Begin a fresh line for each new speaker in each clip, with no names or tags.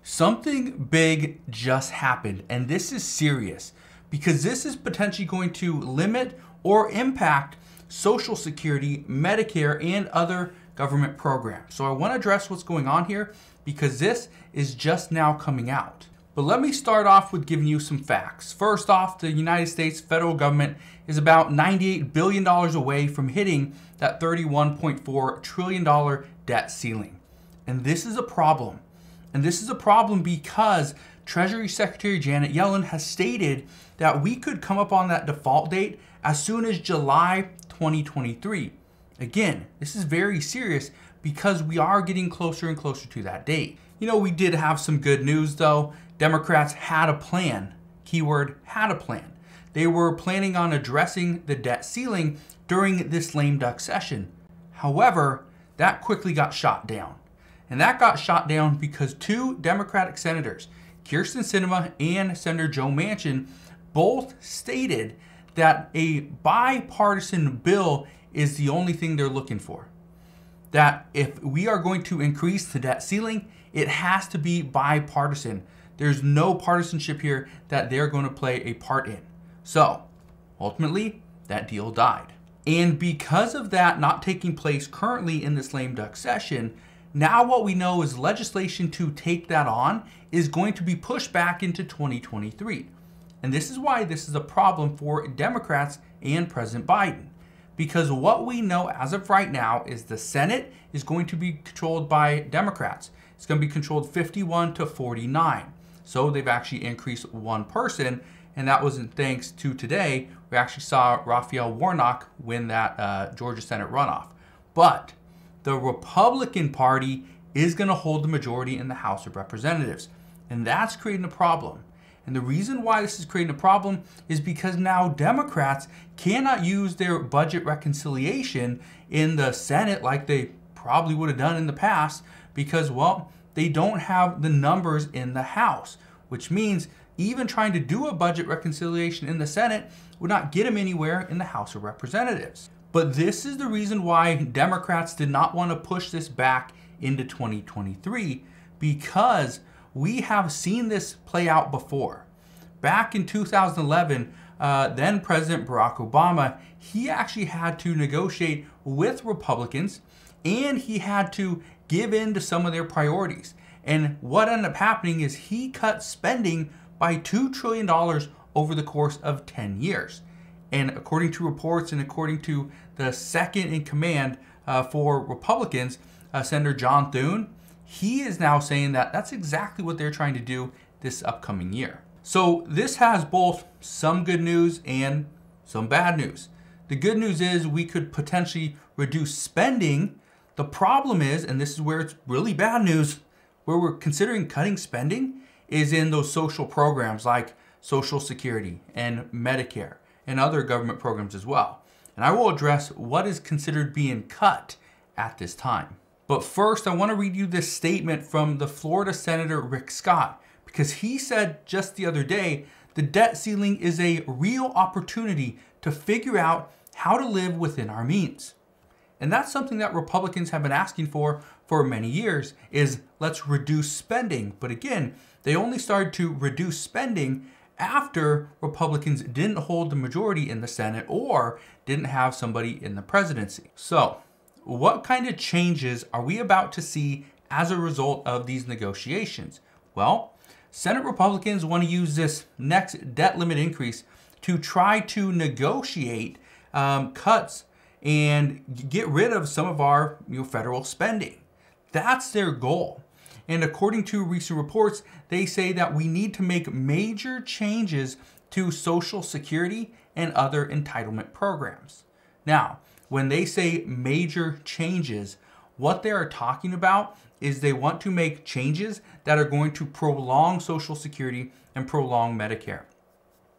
Something big just happened, and this is serious because this is potentially going to limit or impact Social Security, Medicare, and other government programs. So I want to address what's going on here because this is just now coming out. But let me start off with giving you some facts. First off, the United States federal government is about $98 billion away from hitting that $31.4 trillion debt ceiling. And this is a problem. And this is a problem because Treasury Secretary Janet Yellen has stated that we could come up on that default date as soon as July 2023. Again, this is very serious because we are getting closer and closer to that date. You know, we did have some good news though. Democrats had a plan. Keyword, had a plan. They were planning on addressing the debt ceiling during this lame duck session. However, that quickly got shot down. And that got shot down because two Democratic senators, Kyrsten Sinema and Senator Joe Manchin, both stated that a bipartisan bill is the only thing they're looking for. That if we are going to increase the debt ceiling, it has to be bipartisan. There's no partisanship here that they're going to play a part in. So, ultimately, that deal died. And because of that not taking place currently in this lame duck session, now what we know is legislation to take that on is going to be pushed back into 2023. And this is why this is a problem for Democrats and President Biden. Because what we know as of right now is the Senate is going to be controlled by Democrats. It's going to be controlled 51 to 49. So they've actually increased one person, and that wasn't thanks to today. We actually saw Raphael Warnock win that Georgia Senate runoff. But the Republican Party is going to hold the majority in the House of Representatives. And that's creating a problem. And the reason why this is creating a problem is because now Democrats cannot use their budget reconciliation in the Senate like they probably would have done in the past because, well, they don't have the numbers in the House, which means even trying to do a budget reconciliation in the Senate would not get them anywhere in the House of Representatives. But this is the reason why Democrats did not want to push this back into 2023 because we have seen this play out before. Back in 2011, then President Barack Obama, he actually had to negotiate with Republicans and he had to give in to some of their priorities. And what ended up happening is he cut spending by $2 trillion over the course of 10 years. And according to reports and according to the second in command for Republicans, Senator John Thune, he is now saying that that's exactly what they're trying to do this upcoming year. So this has both some good news and some bad news. The good news is we could potentially reduce spending. The problem is, and this is where it's really bad news, where we're considering cutting spending is in those social programs like Social Security and Medicare and other government programs as well. And I will address what is considered being cut at this time. But first, I want to read you this statement from the Florida Senator Rick Scott, because he said just the other day, the debt ceiling is a real opportunity to figure out how to live within our means. And that's something that Republicans have been asking for many years is let's reduce spending. But again, they only started to reduce spending after Republicans didn't hold the majority in the Senate or didn't have somebody in the presidency. So what kind of changes are we about to see as a result of these negotiations? Well, Senate Republicans want to use this next debt limit increase to try to negotiate cuts and get rid of some of our federal spending. That's their goal. And according to recent reports, they say that we need to make major changes to Social Security and other entitlement programs. Now, when they say major changes, what they are talking about is they want to make changes that are going to prolong Social Security and prolong Medicare.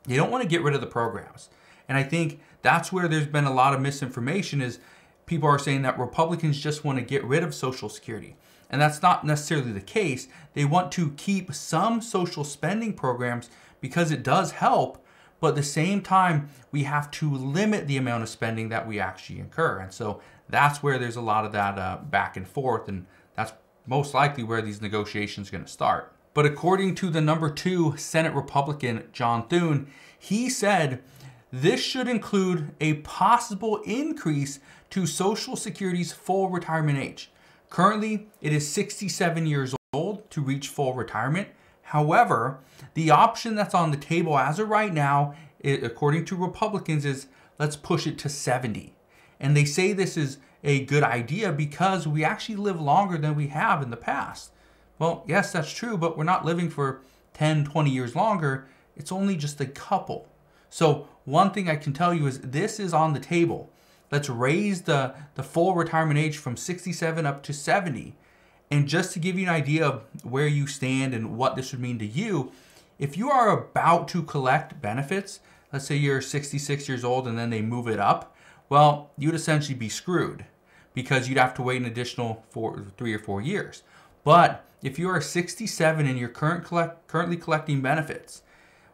They don't want to get rid of the programs. And I think that's where there's been a lot of misinformation is people are saying that Republicans just want to get rid of Social Security. And that's not necessarily the case. They want to keep some social spending programs because it does help, but at the same time, we have to limit the amount of spending that we actually incur. And so that's where there's a lot of that back and forth, and that's most likely where these negotiations are going to start. But according to the number 2 Senate Republican, John Thune, he said this should include a possible increase to Social Security's full retirement age. Currently, it is 67 years old to reach full retirement. However, the option that's on the table as of right now, according to Republicans, is let's push it to 70. And they say this is a good idea because we actually live longer than we have in the past. Well, yes, that's true, but we're not living for 10, 20 years longer. It's only just a couple. So one thing I can tell you is this is on the table. Let's raise the full retirement age from 67 up to 70. And just to give you an idea of where you stand and what this would mean to you, if you are about to collect benefits, let's say you're 66 years old and then they move it up, well, you'd essentially be screwed because you'd have to wait an additional 3 or 4 years. But if you are 67 and you're currently collecting benefits,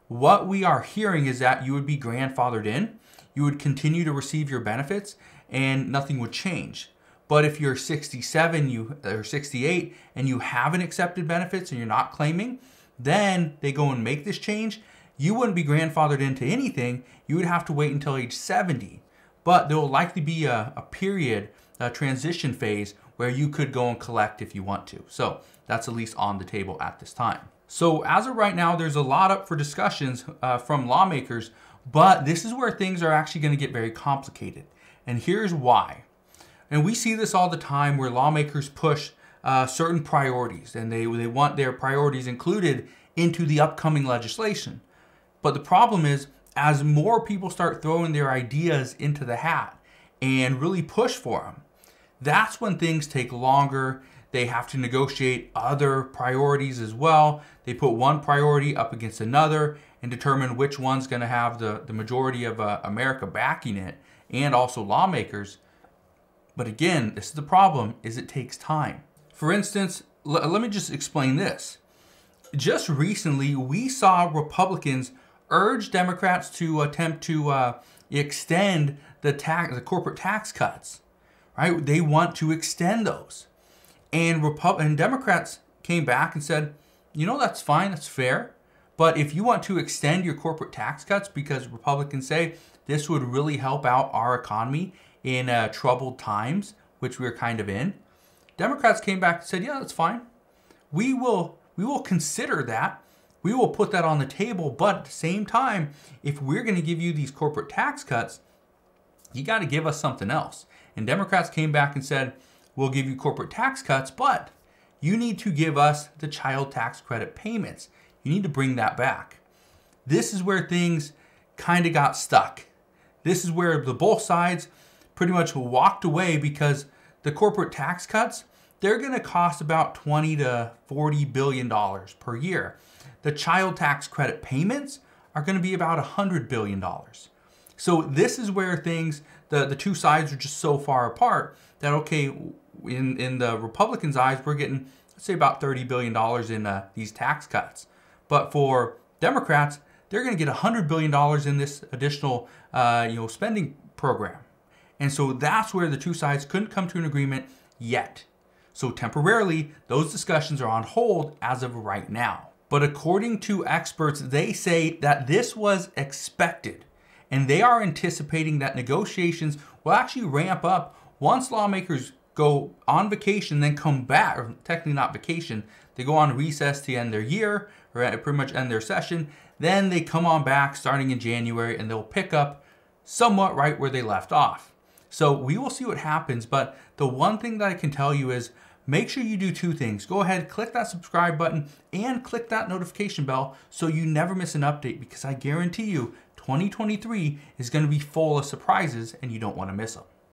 what we are hearing is that you would be grandfathered in, you would continue to receive your benefits, and nothing would change. But if you're 67 or 68 and you haven't accepted benefits and you're not claiming, then they go and make this change. You wouldn't be grandfathered into anything. You would have to wait until age 70. But there will likely be a period, a transition phase, where you could go and collect if you want to. So that's at least on the table at this time. So as of right now, there's a lot up for discussions from lawmakers, but this is where things are actually going to get very complicated. And here's why. And we see this all the time where lawmakers push certain priorities and they want their priorities included into the upcoming legislation. But the problem is, as more people start throwing their ideas into the hat and really push for them, that's when things take longer. They have to negotiate other priorities as well. They put one priority up against another and determine which one's going to have the majority of America backing it, and also lawmakers. But again, this is the problem, is it takes time. For instance, let me just explain this. Just recently, we saw Republicans urge Democrats to attempt to extend the corporate tax cuts. Right? They want to extend those. And Democrats came back and said, you know, that's fine, that's fair. But if you want to extend your corporate tax cuts because Republicans say this would really help out our economy in troubled times, which we're kind of in, Democrats came back and said, yeah, that's fine. We will consider that. We will put that on the table. But at the same time, if we're going to give you these corporate tax cuts, you got to give us something else. And Democrats came back and said, we'll give you corporate tax cuts, but you need to give us the child tax credit payments. You need to bring that back. This is where things kind of got stuck. This is where both sides pretty much walked away because the corporate tax cuts, they're going to cost about $20 to $40 billion per year. The child tax credit payments are going to be about $100 billion. So this is where things, the two sides are just so far apart that, okay, in the Republicans' eyes, we're getting, let's say, about $30 billion in these tax cuts. But for Democrats, they're going to get $100 billion in this additional spending program. And so that's where the two sides couldn't come to an agreement yet. So temporarily, those discussions are on hold as of right now. But according to experts, they say that this was expected. And they are anticipating that negotiations will actually ramp up once lawmakers go on vacation, then come back, or technically not vacation, they go on recess to end their year, or pretty much end their session. Then they come on back starting in January and they'll pick up somewhat right where they left off. So we will see what happens, but the one thing that I can tell you is make sure you do two things. Go ahead, click that subscribe button and click that notification bell so you never miss an update, because I guarantee you 2023 is going to be full of surprises and you don't want to miss them.